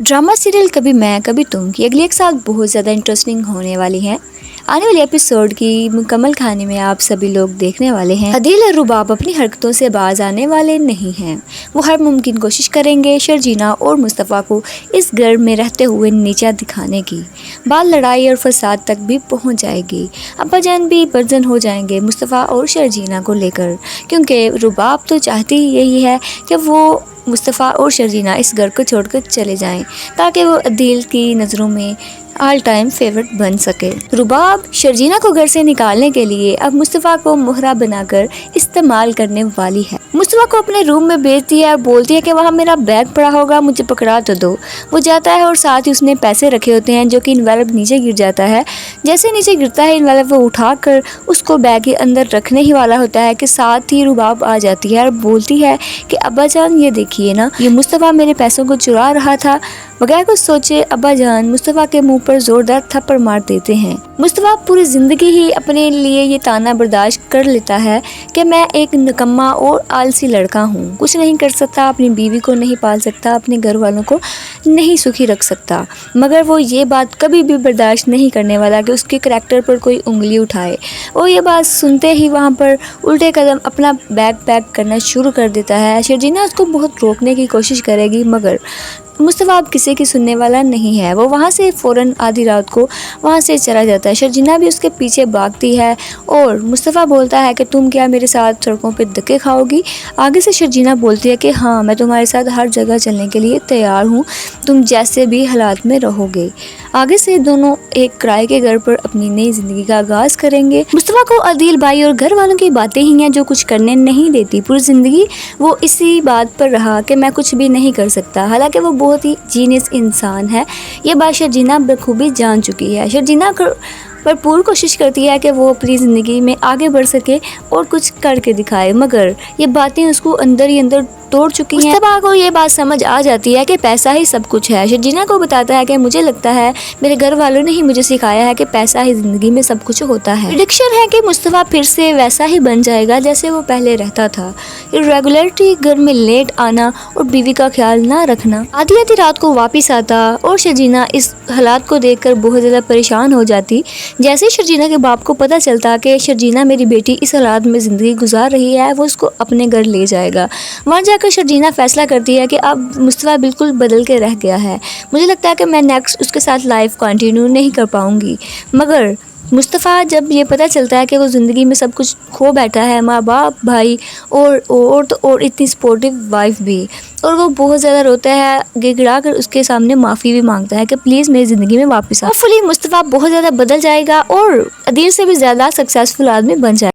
Drama serial कभी मैं कभी तुम की अगली एक साल बहुत ज़्यादा इंटरेस्टिंग होने वाली है। आने वाले एपिसोड की मुकम्मल कहानी में आप सभी लोग देखने वाले हैं। अदील और रुबाब अपनी हरकतों से बाज आने वाले नहीं हैं। वो हर मुमकिन कोशिश करेंगे शर्जीना और मुस्तफ़ा को इस घर में रहते हुए नीचा दिखाने की। बात लड़ाई और फसाद तक भी पहुंच जाएगी। अब्बा जान भी बर्जन हो जाएंगे मुस्तफ़ा और शर्जीना को लेकर, क्योंकि रुबाब तो चाहती ही यही है कि वो मुस्तफ़ा और शर्जीना इस घर को छोड़कर चले जाएं, ताकि वो अदील की नज़रों में ऑल टाइम फेवरेट बन सके। रुबाब शर्जीना को घर से निकालने के लिए अब मुस्तफ़ा को मोहरा बनाकर इस्तेमाल करने वाली है। मुस्तफ़ा को अपने रूम में भेजती है और बोलती है कि वहाँ मेरा बैग पड़ा होगा, मुझे पकड़ा तो दो। वो जाता है और साथ ही उसने पैसे रखे होते हैं, जो कि इन्वेलप नीचे गिर जाता है। जैसे नीचे गिरता है इन्वेलप, वो उठाकर उसको बैग के अंदर रखने ही वाला होता है कि साथ ही रुबाब आ जाती है और बोलती है कि अब्बा जान ये देखिए ना, ये मुस्तफ़ा मेरे पैसों को चुरा रहा था। बगैर कुछ सोचे अब्बा जान मुस्तफ़ा के मुंह पर जोरदार थप्पड़ मार देते हैं। मुस्तफ़ा पूरी ज़िंदगी ही अपने लिए ये ताना बर्दाश्त कर लेता है कि मैं एक निकम्मा और आलसी लड़का हूँ, कुछ नहीं कर सकता, अपनी बीवी को नहीं पाल सकता, अपने घर वालों को नहीं सुखी रख सकता। मगर वो ये बात कभी भी बर्दाश्त नहीं करने वाला कि उसके करैक्टर पर कोई उंगली उठाए। वो ये बात सुनते ही वहाँ पर उल्टे कदम अपना बैग पैक करना शुरू कर देता है। शर्जीना उसको बहुत रोकने की कोशिश करेगी, मगर मुस्तफ़ा अब किसी की सुनने वाला नहीं है। वो वहाँ से फ़ौरन आधी रात को वहाँ से चला जाता है। शर्जीना भी उसके पीछे भागती है और मुस्तफ़ा बोलता है कि तुम क्या मेरे साथ सड़कों पे धक्के खाओगी। आगे से शर्जीना बोलती है कि हाँ, मैं तुम्हारे साथ हर जगह चलने के लिए तैयार हूँ, तुम जैसे भी हालात में रहोगे। आगे से दोनों एक किराए के घर पर अपनी नई ज़िंदगी का आगाज़ करेंगे। मुस्तफ़ा को अदील भाई और घर वालों की बातें ही हैं जो कुछ करने नहीं देती। पूरी ज़िंदगी वो इसी बात पर रहा कि मैं कुछ भी नहीं कर सकता। हालांकि वो बहुत ही जीनियस इंसान है, ये बात शर्जीना बखूबी जान चुकी है। शर्जीना भरपूर कोशिश करती है कि वो अपनी ज़िंदगी में आगे बढ़ सके और कुछ करके दिखाए, मगर ये बातें उसको अंदर ही अंदर तोड़ चुकी हैं। मुस्तफ़ा को ये बात समझ आ जाती है कि पैसा ही सब कुछ है। शर्जीना को बताता है कि मुझे लगता है मेरे घर वालों ने ही मुझे सिखाया है कि पैसा ही ज़िंदगी में सब कुछ होता है। प्रेडिक्शन है कि मुस्तफ़ा फिर से वैसा ही बन जाएगा जैसे वो पहले रहता था। इरेगुलरिटी, घर में लेट आना और बीवी का ख्याल ना रखना। आधी आधी रात को वापिस आता और शर्जीना इस हालात को देखकर बहुत ज़्यादा परेशान हो जाती। जैसे ही शर्जीना के बाप को पता चलता कि शर्जीना मेरी बेटी इस हालात में ज़िंदगी गुजार रही है, वो उसको अपने घर ले जाएगा। वहाँ जाकर शर्जीना फैसला करती है कि अब मुस्तफ़ा बिल्कुल बदल के रह गया है। मुझे लगता है कि मैं नेक्स्ट उसके साथ लाइफ कंटिन्यू नहीं कर पाऊँगी। मगर मुस्तफ़ा जब ये पता चलता है कि वो ज़िंदगी में सब कुछ खो बैठा है, माँ बाप, भाई और इतनी सपोर्टिव वाइफ भी, और वो बहुत ज़्यादा रोता है, गिड़गिड़ा कर उसके सामने माफ़ी भी मांगता है कि प्लीज़ मेरी ज़िंदगी में वापस आ। होपफुली मुस्तफ़ा बहुत ज़्यादा बदल जाएगा और अदील से भी ज़्यादा सक्सेसफुल आदमी बन जाएगा।